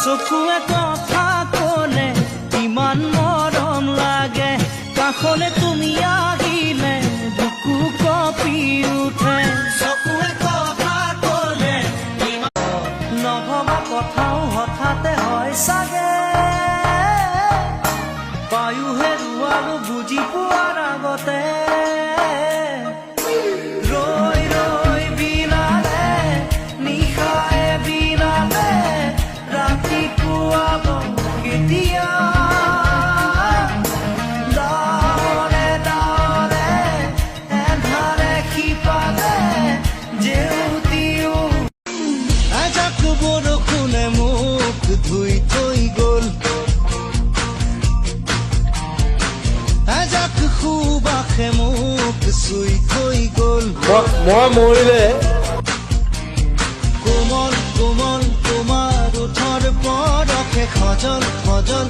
চকুৱে কথা কলে ইমান মৰম লাগে, কাষলে তুমি আহিলে বুকু কঁপি উঠে। চকুৱে কথা কলে নভবা কথাও হঠাতে হয় চাগে, বায়ু হেৰুৱালো বুজি পোৱাৰ আগতে। ৰৈ ৰৈ বিলালে নিশায়ে বিলালে ৰাতিপুৱাব কেতিয়া। ডাৱৰে ডাৱৰে এন্ধাৰে শিপালে জেউতিও। এজাক বৰষুণে মোক ধুই থৈ গ'ল, এজাক সুবাসে মোক চুই থৈ গ'ল। মই মৰিলে কোমল কোমল তোমাৰ ওঠৰ পৰশে সজল সজল।